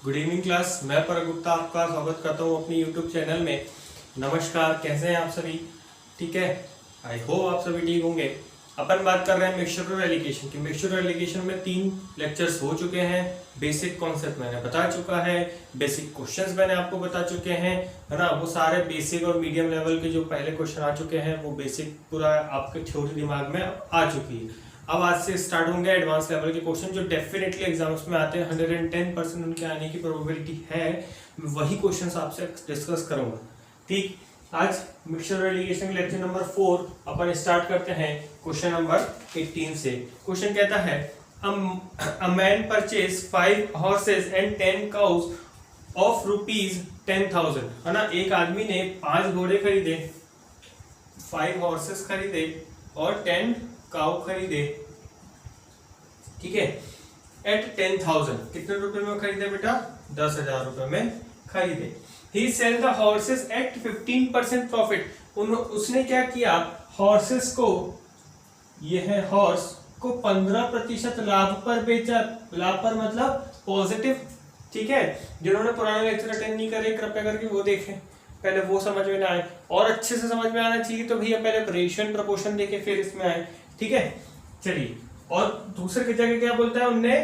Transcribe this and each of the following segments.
Good evening class. मैं परम गुप्ता आपका स्वागत करता हूँ अपनी यूट्यूब चैनल में। नमस्कार, कैसे हैं आप सभी? ठीक है, आई होप आप सभी ठीक होंगे। अपन बात कर रहे हैं मिक्सचर एलिगेशन की। मिक्सचर एलिगेशन में 3 लेक्चर्स हो चुके हैं। बेसिक कॉन्सेप्ट मैंने बता चुका है, बेसिक क्वेश्चंस मैंने आपको बता चुके हैं, है ना। वो सारे बेसिक और मीडियम लेवल के जो पहले क्वेश्चन आ चुके हैं वो बेसिक पूरा आपके थ्योरी दिमाग में आ चुकी है। अब आज से स्टार्ट होंगे एडवांस लेवल के क्वेश्चन जो डेफिनेटली एग्जाम्स में आते हैं। 110% उनके आने की प्रोबेबिलिटी है। वही क्वेश्चंस आपसे डिस्कस करूंगा। ठीक, आज मिक्सचर एलिगेशन लेक्चर नंबर 4 अपन स्टार्ट करते हैं क्वेश्चन नंबर 18 से। क्वेश्चन कहता है a man purchased 5 horses and 10 cows of rupees 10,000, है ना। एक आदमी ने 5 घोड़े खरीदे, 5 horses खरीदे और 10 काउ खरीदे, ठीक है, एट 10,000। कितने रुपए में खरीदे बेटा? 10,000 रुपए में खरीदे। He sell the horses at 15% profit। उसने क्या किया? हॉर्सेस को, यह है हॉर्स को 15% लाभ पर बेचा। लाभ पर मतलब पॉजिटिव, ठीक है। जिन्होंने पुराने लेक्चर अटेंड नहीं करे कृपया करके वो देखें, पहले वो समझ में ना आए और अच्छे से समझ में आना चाहिए तो भैया पहले रेशियो एंड प्रोपोर्शन देखे फिर इसमें आए, ठीक है। चलिए, और दूसरे की जगह क्या बोलता है? उनने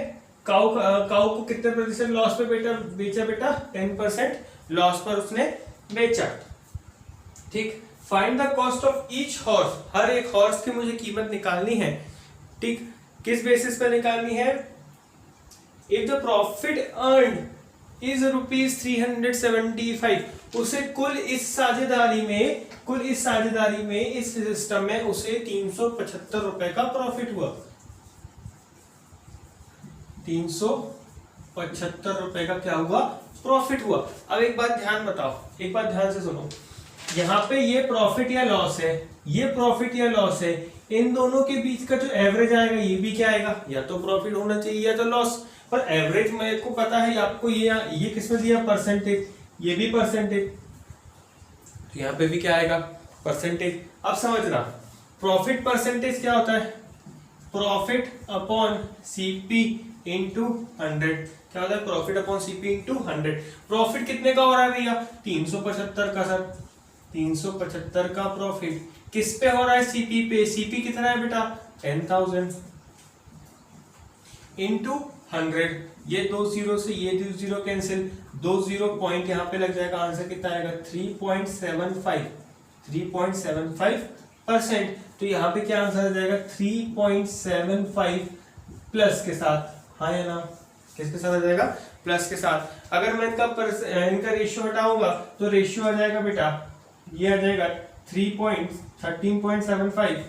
काऊ को कितने प्रतिशत लॉस पे बेचा बेटा? 10% लॉस पर उसने बेचा, ठीक। Find the cost of each horse. हर एक हॉर्स की मुझे कीमत निकालनी है, ठीक। किस बेसिस पे निकालनी है? If the profit earn is rupees 375, उसे कुल इस साझेदारी में इस सिस्टम में उसे 375 रुपए का प्रॉफिट हुआ। 375 रुपए का क्या हुआ? प्रॉफिट हुआ। अब एक बात ध्यान बताओ, एक बात ध्यान से सुनो। यहाँ पे ये प्रॉफिट या लॉस है, ये प्रॉफिट या लॉस है। इन दोनों के बीच का जो एवरेज आएगा ये भी क्या आएगा? या तो प्रॉफिट होना चाहिए या तो लॉस। पर एवरेज मेरे को पता है आपको, ये किसमें दिया? परसेंटेज, ये भी परसेंटेज, तो यहाँ पे भी क्या आएगा? परसेंटेज। अब समझना, प्रॉफिट परसेंटेज क्या होता है? Profit upon CP into 100। क्या होता है? Profit upon CP into 100। Profit कितने का हो रहा है भैया? 375 का। सर 375 का प्रॉफिट किस पे हो रहा है? सीपी पे। सीपी कितना है बेटा? 10,000 इंटू 100। ये 2 जीरो से ये 2 जीरो कैंसिल, 2 जीरो पॉइंट यहाँ पे लग जाएगा। आंसर कितना आएगा? 3.75%। तो यहाँ पे क्या आंसर आ जाएगा? 3.75 प्लस के साथ, हाँ या ना? किसके साथ आ जाएगा? प्लस के साथ। अगर मैं इनका रेशियो हटाऊंगा तो रेशियो आ जाएगा बेटा, ये आ जाएगा 13.75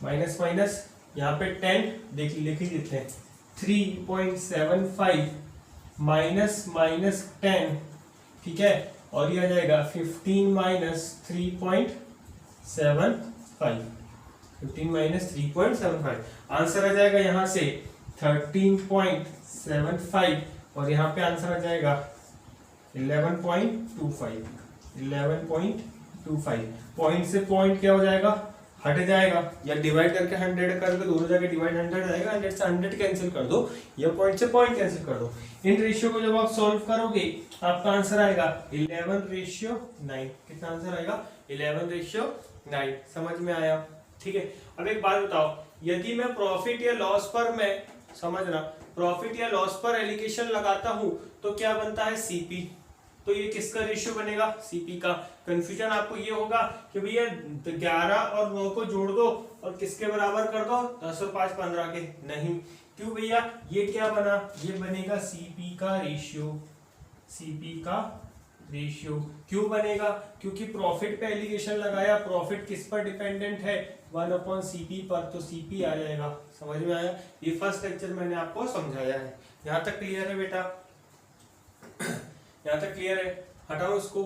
माइनस माइनस यहाँ पे 10 लिख ही देते हैं। 3.75 माइनस माइनस 10, ठीक है, और ये आ जाएगा 15 माइनस 3.75। 15 माइनस 3.75 आंसर आ जाएगा यहाँ से 13.75 और यहाँ पे आंसर आ जाएगा 11.25। 11.25 पॉइंट से पॉइंट क्या हो जाएगा? हट जाएगा, या डिवाइड करके 100 करके दोनों जगह डिवाइड 100 आएगा। 100 से 100 कैंसिल कर दो या पॉइंट से पॉइंट कैंसिल कर दो। इन रेशियो को जब आप सॉल्व करोगे आपका आंसर आएगा 11:9। कितना आंसर आएगा? 11:9। समझ में आया? ठीक है। अब एक बात बताओ, यदि मैं प्रॉफिट या लॉस पर, मैं समझना, प्रॉफिट या लॉस पर एलिगेशन लगाता हूं तो क्या बनता है? सीपी। तो ये किसका रेशियो बनेगा? सीपी का। कंफ्यूजन आपको ये होगा कि भैया 11 और 9 को जोड़ दो और किसके बराबर कर दो? 10 और 5 15 के। नहीं, क्यों भैया? ये क्या बना? ये बनेगा सीपी का रेशियो। सीपी का रेशियो क्यों बनेगा? क्योंकि प्रॉफिट पे एलिगेशन लगाया। प्रॉफिट किस पर डिपेंडेंट है? 1/CP पर, तो सीपी आ जाएगा। समझ में आया? ये फर्स्ट लेक्चर मैंने आपको समझाया है। यहां तक क्लियर है बेटा? यहां तक क्लियर है? हटाओ इसको।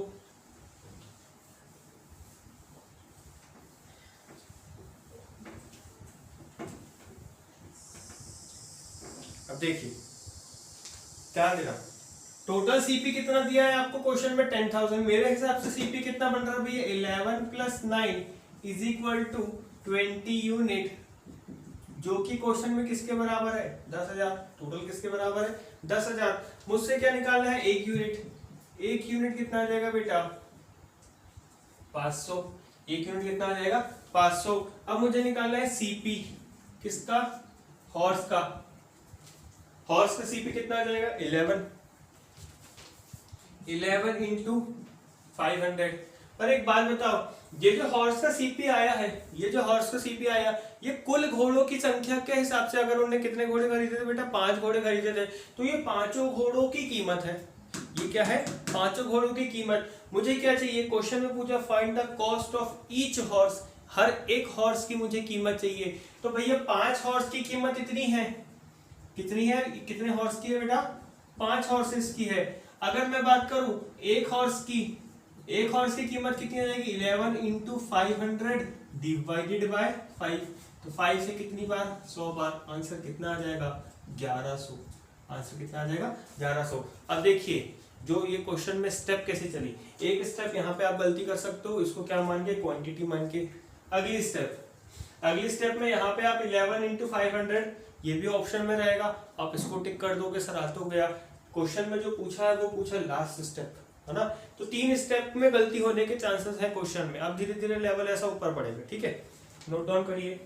अब देखिए क्या देना, टोटल सीपी कितना दिया है आपको क्वेश्चन में? 10,000। मेरे हिसाब से सीपी कितना बन रहा है भैया? 11 + 9 = 20 यूनिट, जो कि क्वेश्चन में किसके बराबर है 10,000। टोटल किसके बराबर है 10,000। मुझसे क्या निकालना है एक यूनिट। एक यूनिट कितना आ जाएगा बेटा 500। एक यूनिट कितना आ जाएगा 500। अब मुझे निकालना है सीपी किसका हॉर्स का। हॉर्स का सीपी कितना आ जाएगा 11 इंटू 500। पर एक बात बताओ, ये जो हॉर्स का सीपी आया है, ये जो हॉर्स का सीपी आया, ये कुल घोड़ों की संख्या के हिसाब से अगर उन्होंने कितने घोड़े खरीदे थे बेटा 5 घोड़े खरीदे थे, तो ये 5 घोड़ों की कीमत है। ये क्या है 5 घोड़ों की कीमत। मुझे क्या चाहिए क्वेश्चन में पूछा find the cost of each horse. हर एक हॉर्स की मुझे कीमत चाहिए। तो भैया 5 हॉर्स की कीमत इतनी है। कितनी है कितने हॉर्स की है बेटा 5 हॉर्सेस की है। अगर मैं बात करूं एक हॉर्स की कीमत कितनी आ जाएगी 11 इंटू 500 डिवाइडेड बाय 5। तो 5 से कितनी बार 100 बार। आंसर कितना आ जाएगा 1100। आंसर कितना आ जाएगा 1100। अब देखिए जो ये क्वेश्चन में स्टेप कैसे चली। एक स्टेप यहाँ पे आप गलती कर सकते हो, इसको क्या मान के क्वांटिटी मान के। अगली स्टेप में यहाँ पे आप 11 इंटू 500 ये भी ऑप्शन में रहेगा, आप इसको टिक कर दोगे सर आ तो गया। क्वेश्चन में जो पूछा है वो पूछा लास्ट स्टेप है ना। तो 3 स्टेप में गलती होने के चांसेस है क्वेश्चन में। अब धीरे धीरे लेवल ऐसा ऊपर बढ़ेगा। ठीक है नोट डाउन करिए।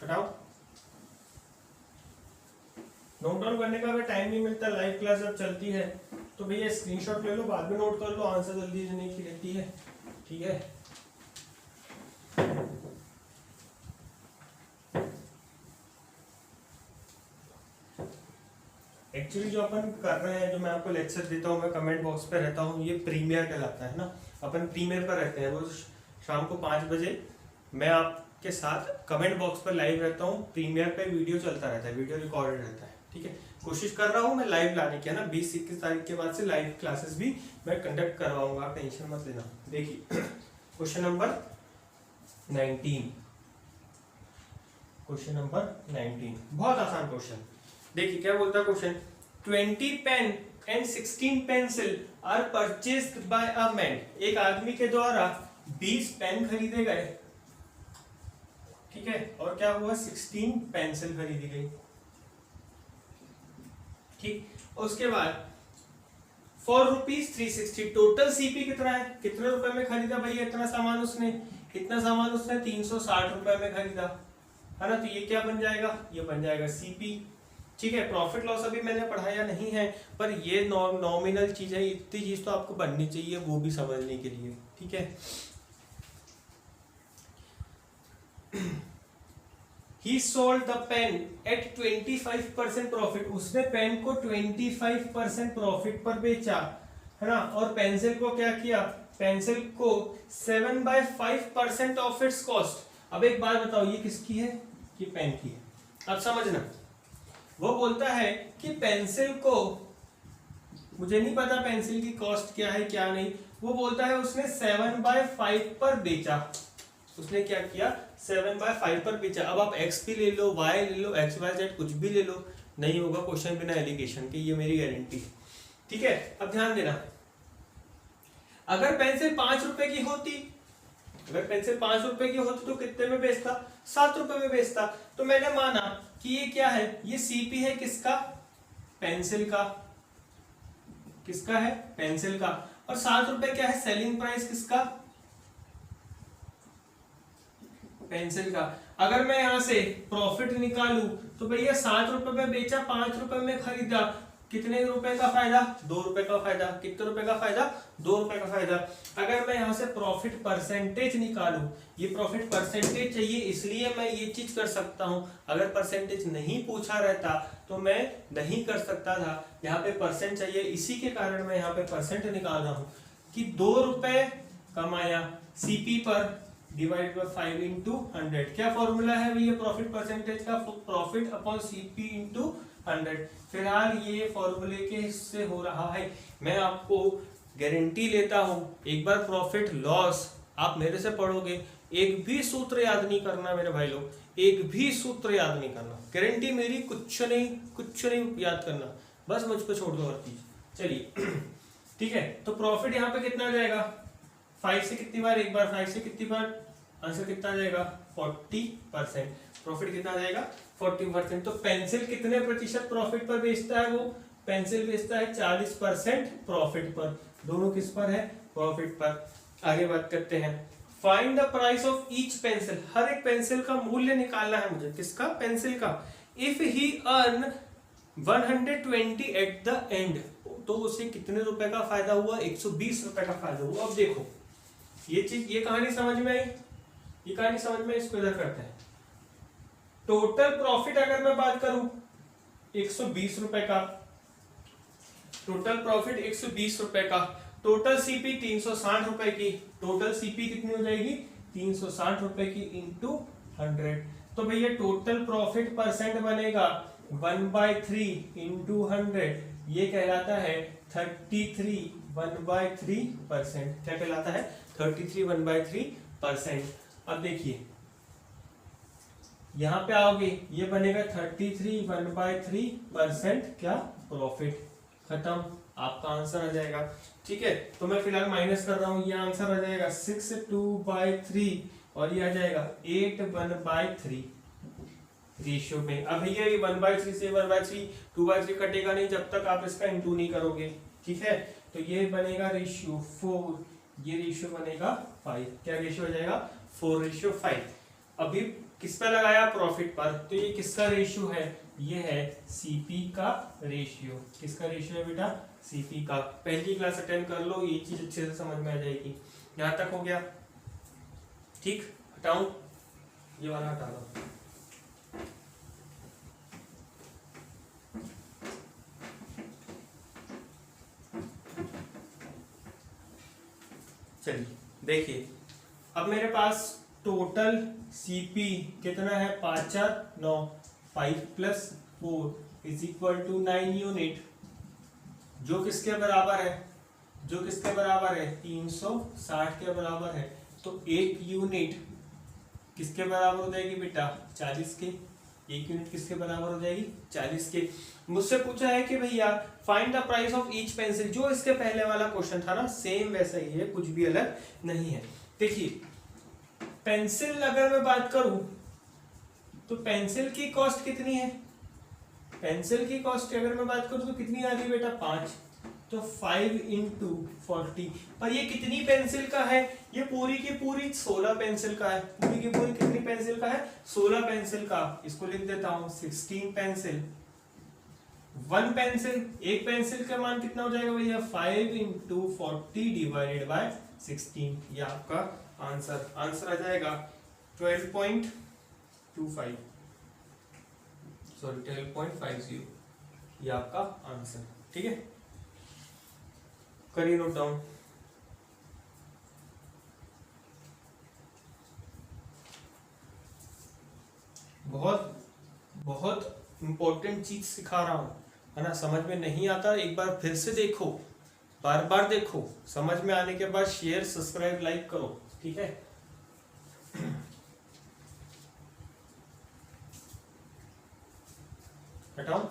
हटाओ। नोट डाउन करने का अगर टाइम नहीं मिलता, लाइव क्लास जब चलती है तो भैया स्क्रीनशॉट ले लो, बाद में नोट कर लो, आंसर जल्दी देने की रहती है। ठीक है एक्चुअली जो अपन कर रहे हैं, जो मैं आपको लेक्चर देता हूँ, मैं कमेंट बॉक्स पे रहता हूँ, ये प्रीमियर कहलाता है ना। अपन प्रीमियर पर रहते हैं रोज शाम को 5 बजे मैं आपके साथ कमेंट बॉक्स पर लाइव रहता हूँ। प्रीमियर पे वीडियो चलता रहता है, वीडियो रिकॉर्डेड रहता है। ठीक है कोशिश कर रहा हूँ मैं लाइव लाने की है ना। 20-21 तारीख के बाद से लाइव क्लासेस भी मैं कंडक्ट करवाऊंगा, आप टेंशन मत लेना। देखिए क्वेश्चन नंबर 19 बहुत आसान क्वेश्चन। देखिए क्या बोलता है question 20 pen and 16 pencil are purchased by a man. एक आदमी के द्वारा 20 पेन खरीदे गए। ठीक है और क्या हुआ 16 पेंसिल खरीदी गई। ठीक उसके बाद फॉर ₹360 टोटल सीपी कितना है, कितने रुपए में खरीदा भैया इतना सामान उसने 360 रुपए में खरीदा है ना। तो ये क्या बन जाएगा, ये बन जाएगा सीपी। ठीक है प्रॉफिट लॉस अभी मैंने पढ़ाया नहीं है, पर ये नॉमिनल चीज है, इतनी चीज तो आपको बननी चाहिए वो भी समझने के लिए। ठीक है He sold the pen at 25% profit. उसने पेन को 25% प्रॉफिट पर बेचा है ना। और पेंसिल को क्या किया, पेंसिल को 7/5% ऑफ इट्स कॉस्ट। अब एक बात बताओ ये किसकी है, ये पेन की है। अब समझना वो बोलता है कि पेंसिल को, मुझे नहीं पता पेंसिल की कॉस्ट क्या है क्या नहीं, वो बोलता है उसने 7/5 पर बेचा। उसने क्या किया 7/5 पर बेचा। अब आप x भी ले लो, y ले लो, XYZ कुछ भी ले लो, नहीं होगा क्वेश्चन बिना एलिगेशन के, ये मेरी गारंटी। ठीक है अब ध्यान देना, अगर पेंसिल 5 रुपए की होती, तो कितने में बेचता 7 रुपए में बेचता। तो मैंने माना कि ये क्या है, ये सीपी है किसका, पेंसिल का। किसका है, पेंसिल का। और 7 रुपए क्या है, सेलिंग प्राइस किसका, पेंसिल का। अगर मैं यहां से प्रॉफिट निकालूं तो भैया 7 रुपए में बेचा, 5 रुपए में खरीदा, कितने रुपए का फायदा, 2 रुपए का फायदा। कितने रुपए का फायदा, 2 रुपए का फायदा। अगर मैं यहां से प्रॉफिट परसेंटेज निकालूं, ये प्रॉफिट परसेंटेज चाहिए इसलिए मैं ये चीज कर सकता हूं। अगर परसेंटेज नहीं पूछा रहता तो मैं नहीं कर सकता था। यहाँ पे परसेंट चाहिए, इसी के कारण मैं यहाँ पे परसेंट निकाल रहा हूं कि 2 रुपए कमाया सीपी पर डिवाइड बाय 5 इंटू 100। क्या फॉर्मूला है भैया प्रॉफिट परसेंटेज का, प्रॉफिट अपॉन सीपी इंटू 100। फिलहाल ये फॉर्मूले के हिस्से हो रहा है। मैं आपको गारंटी लेता हूं, एक बार प्रॉफिट लॉस आप मेरे से पढ़ोगे, एक भी सूत्र याद नहीं करना मेरे भाई लोग, एक भी सूत्र याद नहीं करना, गारंटी मेरी, कुछ नहीं याद करना, बस मुझ पर छोड़ दो हर चीज। चलिए ठीक है, तो प्रॉफिट यहाँ पे कितना आ जाएगा, 5 से कितनी बार, एक बार, 5 से कितनी बार, आंसर कितना आ जाएगा 40%। प्रॉफिट कितना आ जाएगा 40%। तो पेंसिल कितने प्रतिशत प्रॉफिट पर बेचता है, वो पेंसिल बेचता है 40% प्रॉफिट पर। दोनों किस पर है, प्रॉफिट पर। आगे बात करते हैं, find the price of each pencil. हर एक पेंसिल का मूल्य निकालना है मुझे, किसका, पेंसिल का। If he earn 120 at the end, तो उसे कितने रुपए का फायदा हुआ, 120 रुपए का फायदा हुआ। अब देखो ये चीज, ये कहानी समझ में आई, ये कहानी समझ में, इसको इधर करते हैं। टोटल प्रॉफिट अगर मैं बात करूं 120 रुपए का, टोटल प्रॉफिट 120 रुपए का, टोटल सीपी 360 रुपए की, टोटल सीपी कितनी हो जाएगी 360 रुपए की इंटू 100। तो भैया टोटल प्रॉफिट परसेंट बनेगा 1/3 इंटू 100, ये कहलाता है 33 1/3%। क्या कहलाता है 33 1/3%। अब देखिए यहां पे आओगे, ये बनेगा 33 1/3% क्या, प्रॉफिट। खत्म, आपका आंसर आ जाएगा। ठीक है, तो मैं फिलहाल माइनस कर रहा हूं, ये आंसर आ जाएगा 6 2/3 और ये आ जाएगा 8 1/3 रेशियो में। अब भैया ये 1/3 से 1/3 2/3 कटेगा नहीं जब तक आप इसका इंटू नहीं करोगे। ठीक है, तो ये बनेगा रेशियो 4, ये रेशियो बनेगा 5। क्या रेशियो हो जाएगा 4:5। अभी किस पे लगाया, प्रॉफिट पर, तो ये किसका रेशियो है, ये है सीपी का रेशियो। किसका रेशियो है बेटा, सीपी का। पहली क्लास अटेंड कर लो, ये चीज अच्छे से समझ में आ जाएगी। यहां तक हो गया, ठीक। हटाऊं, ये वाला हटा दो। चलिए देखिए, अब मेरे पास टोटल सीपी कितना है, 5 4 9, 5 + 4 = 9 यूनिट, जो किसके बराबर है, जो किसके बराबर है 360 के बराबर है। तो 1 यूनिट किसके बराबर हो जाएगी बेटा 40 के। 1 यूनिट किसके बराबर हो जाएगी 40 के। मुझसे पूछा है कि भैया find the price of each pencil, जो इसके पहले वाला क्वेश्चन था ना, सेम वैसा ही है, कुछ भी अलग नहीं है। देखिए पेंसिल अगर मैं बात करूं तो पेंसिल की कॉस्ट कितनी है, पेंसिल की कॉस्ट अगर मैं बात करूं तो कितनी आ रही बेटा 5, तो 5 × 40। पर ये कितनी पेंसिल का है, ये पूरी की पूरी 16 पेंसिल का है। पूरी की पूरी कितनी पेंसिल का है 16 पेंसिल का। इसको लिख देता हूं 16 पेंसिल। 1 पेंसिल, एक पेंसिल का मान कितना हो जाएगा भैया 5 × 40 / 16। ये आपका आंसर आ जाएगा 12.25, सॉरी 12.50। ये आपका आंसर, ठीक है। करिए नोट डाउन। बहुत बहुत इंपॉर्टेंट चीज सिखा रहा हूं, है ना। समझ में नहीं आता एक बार फिर से देखो, बार बार देखो, समझ में आने के बाद शेयर सब्सक्राइब लाइक करो, ठीक है। हटाओ।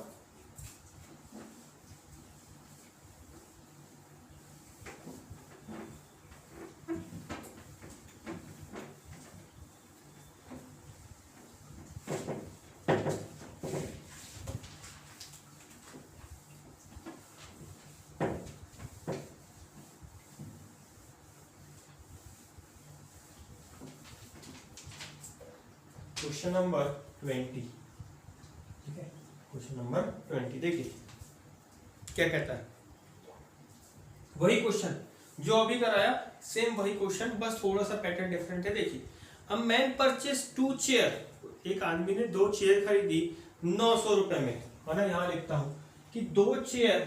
क्वेश्चन नंबर 20, ठीक है। क्वेश्चन नंबर 20 देखिए क्या कहता है। वही क्वेश्चन जो अभी कराया, सेम वही क्वेश्चन, बस थोड़ा सा पैटर्न डिफरेंट है। देखिए, अ मैन परचेज 2 चेयर, एक आदमी ने 2 चेयर खरीदी 900 रुपए में, है ना। यहां लिखता हूं कि 2 चेयर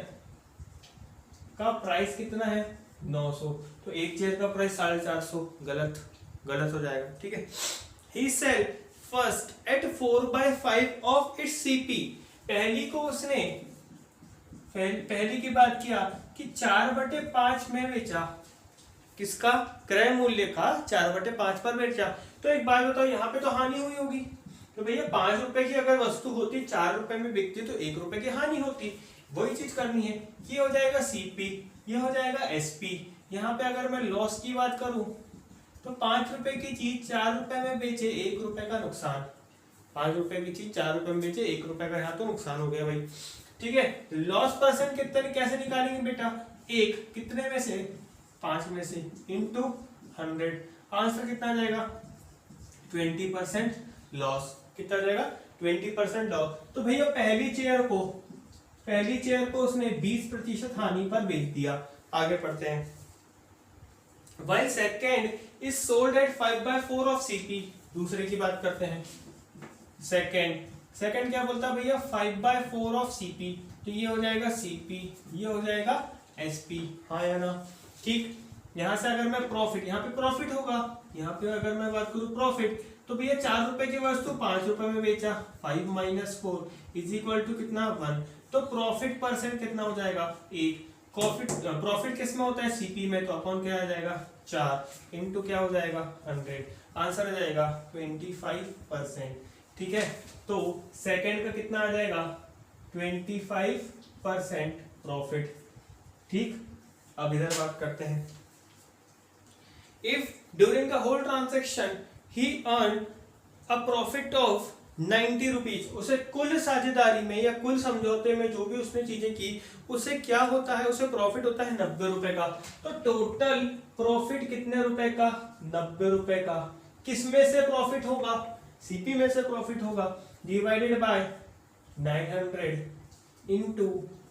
का प्राइस कितना है 900, तो एक चेयर का प्राइस 450। गलत, गलत हो जाएगा, ठीक है। He sold first at 4/5 of its CP. पहली को उसने पहली की बात किया कि 4/5 में बेचा, किसका, क्रय मूल्य का 4/5 पर बेचा। तो एक बात बताओ, यहाँ पे तो हानि हुई होगी। तो भैया 5 रुपए की अगर वस्तु होती 4 रुपए में बिकती तो 1 रुपए की हानि होती। वही चीज करनी है, ये हो जाएगा सीपी, ये हो जाएगा एसपी। यहाँ पे अगर मैं लॉस की बात करूं तो 5 रुपए की चीज 4 रुपए में बेचे, 1 रुपए का नुकसान। 5 रुपए की चीज 4 रुपए में बेचे, 1 रुपए का यहाँ तो नुकसान हो गया भाई। ठीक है, लॉस परसेंट कितने कैसे निकालेंगे बेटा, एक कितने में से, 5 में से, इंटू 100। आंसर कितना आ जाएगा, 20% लॉस। कितना आ जाएगा, 20% लॉस। तो भैया पहली चेयर को उसने 20% हानि पर बेच दिया। आगे पढ़ते हैं। While second is sold at 5/4 of CP। दूसरे की बात करते हैं। सेकंड क्या बोलता है भैया, 5/4 ऑफ CP। तो ये हो जाएगा CP, ये हो जाएगा SP। हाँ या ना, ठीक। यहां से अगर मैं प्रॉफिट, यहाँ पे प्रॉफिट होगा, यहाँ पे अगर मैं बात करूं प्रॉफिट, तो भैया 4 रुपए की वस्तु 5 रुपए में बेचा, 5 - 4 इज इक्वल टू कितना, 1। तो प्रॉफिट परसेंट कितना हो जाएगा, 1। प्रॉफिट किस में होता है, सीपी में, तो अपॉन क्या आ जाएगा, 4 इंटू क्या हो जाएगा, 100। आंसर आ जाएगा 25%। ठीक है, तो सेकंड का कितना आ जाएगा, 25% प्रॉफिट। ठीक, अब इधर बात करते हैं। If during the whole transaction he earn a profit of 90 rupees, उसे कुल साझेदारी में या कुल समझौते में जो भी उसने चीजें की, उसे क्या होता है, उसे प्रॉफिट होता है 90 रुपए का। तो टोटल प्रॉफिट कितने रुपए का, 90 रुपए का। किसमें से प्रॉफिट होगा, सीपी में से प्रॉफिट होगा, डिवाइडेड बाय 900 इंटू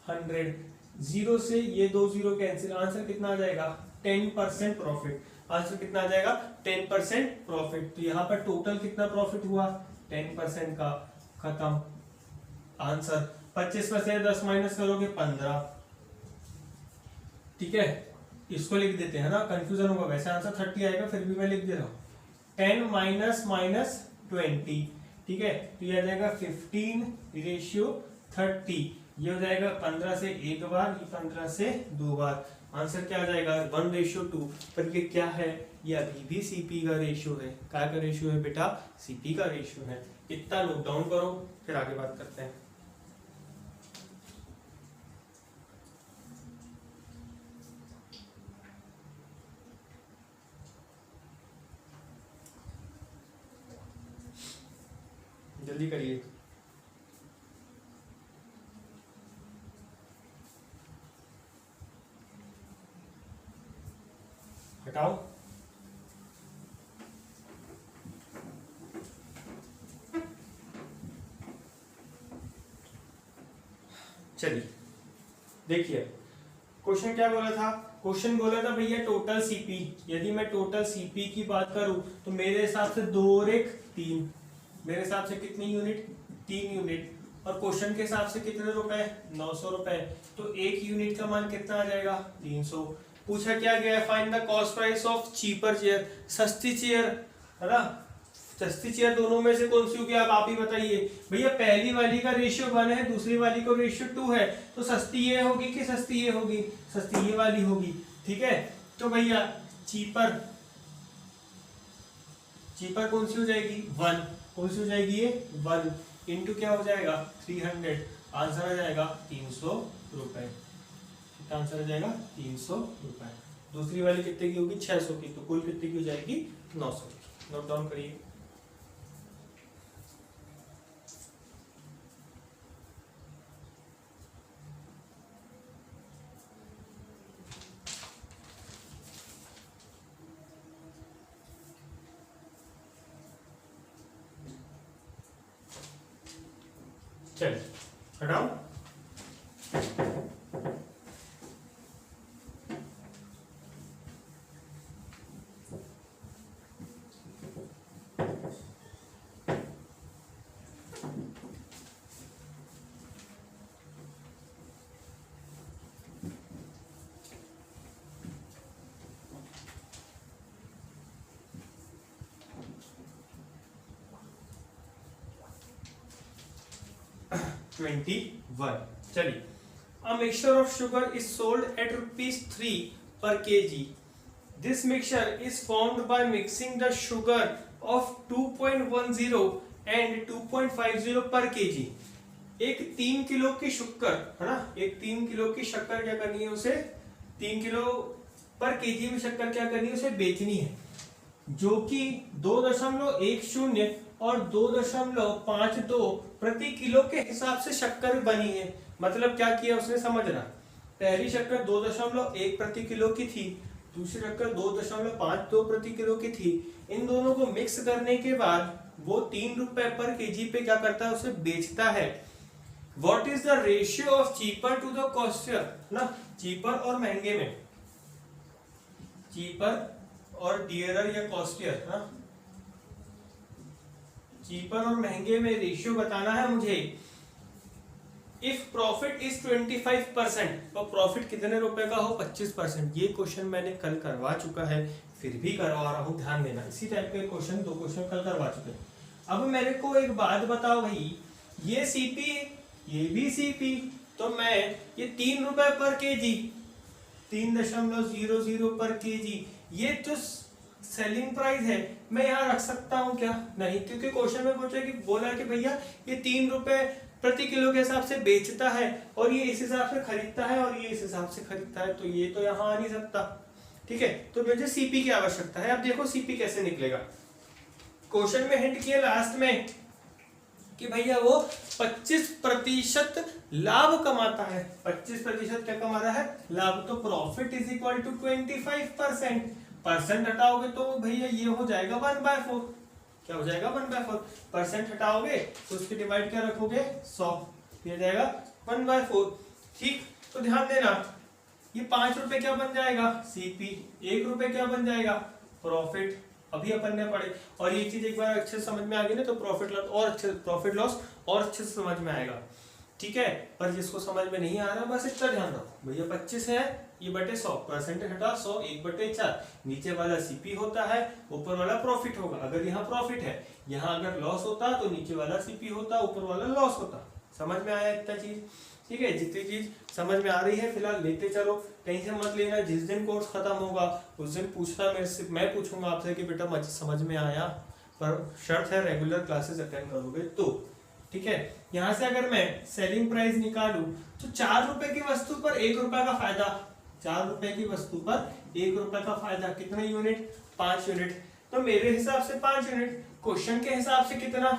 100। जीरो से ये 2 जीरो कैंसिल, आंसर कितना आ जाएगा, 10% प्रॉफिट। आंसर कितना आ जाएगा, 10% प्रॉफिट। तो यहाँ पर टोटल कितना प्रॉफिट हुआ, 10% का, खत्म। आंसर 25 में से 10 माइनस करोगे 15। ठीक है, इसको लिख देते हैं ना, कंफ्यूजन होगा। वैसे आंसर 30 आएगा, फिर भी मैं लिख दे रहा हूँ 10 माइनस 20। ठीक है, तो ये आ जाएगा 15:30। ये हो जाएगा 15 से एक बार, ये 15 से 2 बार। आंसर क्या आ जाएगा, 1:2। पर ये क्या है, ये अभी भी सीपी का रेशियो है। क्या का रेशियो है बेटा, सीपी का रेशियो है। इतना नोट डाउन करो, फिर आगे बात करते हैं। जल्दी करिए। हटाओ। चलिए देखिए, क्वेश्चन क्या बोला था, क्वेश्चन बोला था भैया टोटल सीपी। यदि मैं टोटल सीपी की बात करूं तो मेरे हिसाब से 2 और 1 3, मेरे हिसाब से कितनी यूनिट, 3 यूनिट। और क्वेश्चन के हिसाब से कितने रुपए, 900 रुपए। तो 1 यूनिट का मान कितना आ जाएगा, 300। पूछा क्या गया है, find the cost price of cheaper chair. सस्ती चेयर है ना, सस्ती चेयर दोनों में से कौन सी होगी, आप ही बताइए भैया। पहली वाली का रेशियो 1 है, दूसरी वाली का रेशियो 2 है, तो सस्ती ये होगी कि सस्ती ये होगी, सस्ती ये वाली होगी। ठीक है, तो भैया चीपर कौन सी हो जाएगी, 1। कौन सी हो जाएगी ये, 1 इंटू क्या हो जाएगा, 300। आंसर आ जाएगा 300 रुपए। आंसर आ जाएगा 300 रुपए। दूसरी वाली कितने की होगी, 600 की। तो कुल कितने की हो जाएगी, 900 की। नोट डाउन करिए। चलिए हटाओ। (21) चलिए, a mixture of sugar is sold at ₹3 per kg. This mixture is formed by mixing the sugar of 2.10 and 2.50 per kg. एक 3 किलो की शक्कर है ना, एक 3 किलो की शक्कर क्या करनी है, उसे 3 किलो पर केजी में शक्कर क्या करनी है, उसे बेचनी है, जो कि 2.10 और 2.52 प्रति किलो के हिसाब से शक्कर बनी है। मतलब क्या किया उसने, समझना, पहली शक्कर 2.1 प्रति किलो की थी, दूसरी शक्कर 2.52 प्रति किलो की थी। इन दोनों को मिक्स करने के बाद वो 3 रुपए पर केजी पे क्या करता है, उसे बेचता है। What is the ratio of cheaper to the costlier ना, चीपर और महंगे में, चीपर और डियरर या कॉस्टियर ना, चीपर और महंगे में रेशियो बताना है मुझे। इफ प्रॉफिट इज 25%, तो प्रॉफिट कितने रुपए का हो, 25%। ये क्वेश्चन मैंने कल करवा चुका है, फिर भी करवा रहा हूं, ध्यान देना। इसी टाइप के क्वेश्चन 2 क्वेश्चन कल करवा चुके हैं। अब मेरे को एक बात बताओ भाई, ये सीपी ये भी सीपी, तो मैं ये 3 रुपए पर केजी, 3.00 पर केजी, ये जो सेलिंग प्राइस है मैं यहाँ रख सकता हूँ क्या, नहीं, क्योंकि क्वेश्चन में पूछा कि बोला कि भैया ये 3 रुपए प्रति किलो के हिसाब से बेचता है और ये इस हिसाब से खरीदता है और ये इस हिसाब से खरीदता है, तो ये तो यहाँ आ नहीं सकता। ठीक है, तो मुझे सीपी की आवश्यकता है। अब देखो सीपी कैसे निकलेगा। क्वेश्चन में हिंट किया लास्ट में कि भैया वो 25% लाभ कमाता है। 25% क्या कमा रहा है, लाभ। तो profit is equal to 25%, percent हटाओगे तो भैया ये हो जाएगा 1/4। क्या हो जाएगा, 1/4। परसेंट हटाओगे तो उसके डिवाइड क्या रखोगे, 100, ये जाएगा 1/4। ठीक, तो ध्यान देना, ये 5 रुपए क्या बन जाएगा, सीपी, 1 रुपए क्या बन जाएगा, प्रॉफिट। अभी अपन ने पढ़े, और ये चीज एक बार अच्छे से समझ में आ गई ना, तो प्रॉफिट लॉस और अच्छे से समझ में आएगा। ठीक है, पर जिसको समझ में नहीं आ रहा बस इतना ध्यान रखो, भैया 25 है, ये बटे 100, परसेंट हटा 100, 1/4, नीचे वाला सीपी होता है, ऊपर वाला प्रॉफिट होगा। अगर यहाँ प्रॉफिट है, यहाँ अगर लॉस होता तो नीचे वाला सीपी होता, ऊपर वाला लॉस होता। समझ में आया इतना चीज। ठीक है, जितनी चीज समझ में आ रही है फिलहाल लेते चलो, कहीं से मत लेना। जिस दिन कोर्स खत्म होगा उस दिन पूछना मेरे से, मैं पूछूंगा आपसे कि बेटा समझ में आया, पर शर्त है रेगुलर क्लासेस अटेंड करोगे तो। ठीक है, यहाँ से अगर मैं सेलिंग प्राइस निकालूं तो 4 रुपए की वस्तु पर 1 रुपए का फायदा, 4 रुपए की वस्तु पर 1 रुपए का फायदा, कितने यूनिट, 5 यूनिट। तो मेरे हिसाब से 5 यूनिट, क्वेश्चन के हिसाब से कितना,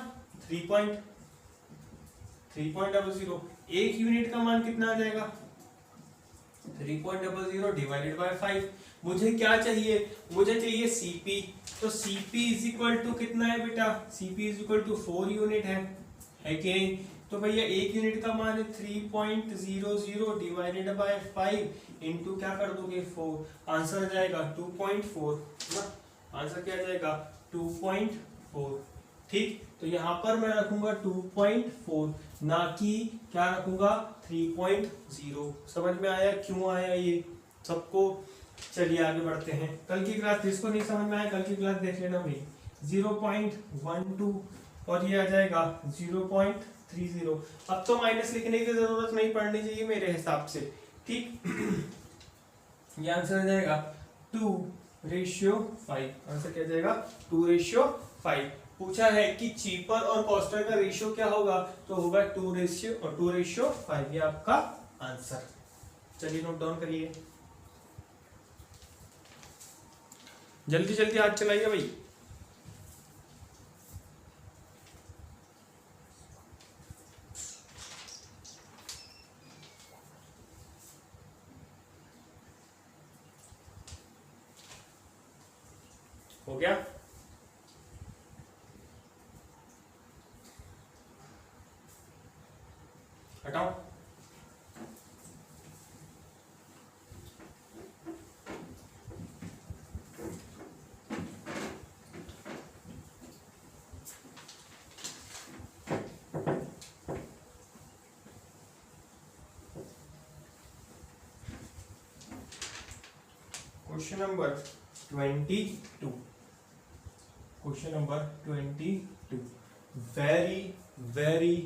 3.00, 1 यूनिट का मान कितना आ जाएगा, 3.00 डिवाइडेड बाय 5। मुझे क्या चाहिए, मुझे चाहिए सीपी। तो सीपी इज इक्वल टू कितना है बेटा, CP is equal to 4 unit है कि नहीं। तो भैया 1 यूनिट का मान है 3.00 डिवाइडेड बाय 5 इंटू क्या कर दोगे 4, आंसर आ जाएगा 2.4 ना, आंसर क्या जाएगा 2.4। ठीक, तो यहाँ पर मैं रखूंगा 2.4, ना कि क्या रखूंगा 3.0। समझ में आया क्यों आया ये सबको। चलिए आगे बढ़ते हैं। कल की क्लास, जिसको नहीं समझ में आया कल की क्लास देख लेना भाई। 0.12 और ये आ जाएगा 0.30। अब तो माइनस लिखने की जरूरत नहीं पड़नी चाहिए मेरे हिसाब से। ठीक, ये आंसर आ जाएगा 2:5। आंसर क्या जाएगा 2:5। पूछा है कि चीपर और कॉस्टर का रेशियो क्या होगा, तो होगा 2:5। ये आपका आंसर। चलिए नोट डाउन करिए, जल्दी जल्दी हाथ चलाइए भाई। हो गया, हटाओ। Question number 22, question number 22। Very very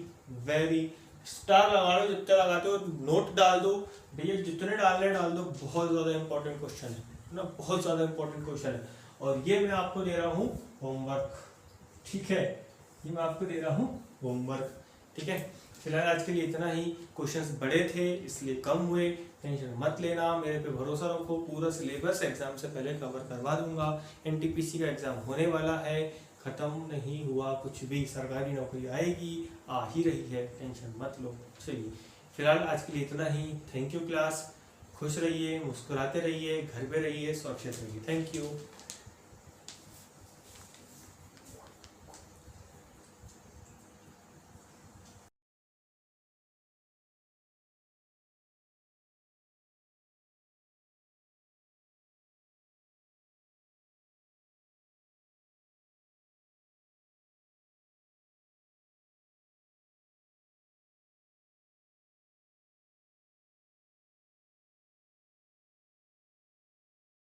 very, star लगा लो जितने लगाते हो, नोट डाल दो भैया, जितने डालने डाल दो। बहुत ज्यादा इंपॉर्टेंट क्वेश्चन है ना, बहुत ज्यादा इंपॉर्टेंट क्वेश्चन है। और ये मैं आपको दे रहा हूँ होमवर्क। ठीक है, ये मैं आपको दे रहा हूँ होमवर्क। ठीक है, फिलहाल आज के लिए इतना ही। क्वेश्चंस बड़े थे इसलिए कम हुए, टेंशन मत लेना, मेरे पे भरोसा रखो, पूरा सिलेबस एग्जाम से पहले कवर करवा दूंगा। एनटीपीसी का एग्जाम होने वाला है, खत्म नहीं हुआ कुछ भी, सरकारी नौकरी आएगी, आ ही रही है, टेंशन मत लो। चलिए फिलहाल आज के लिए इतना ही। थैंक यू क्लास, खुश रहिए, मुस्कुराते रहिए, घर पे रहिए, सुरक्षित रहिए। Thank you.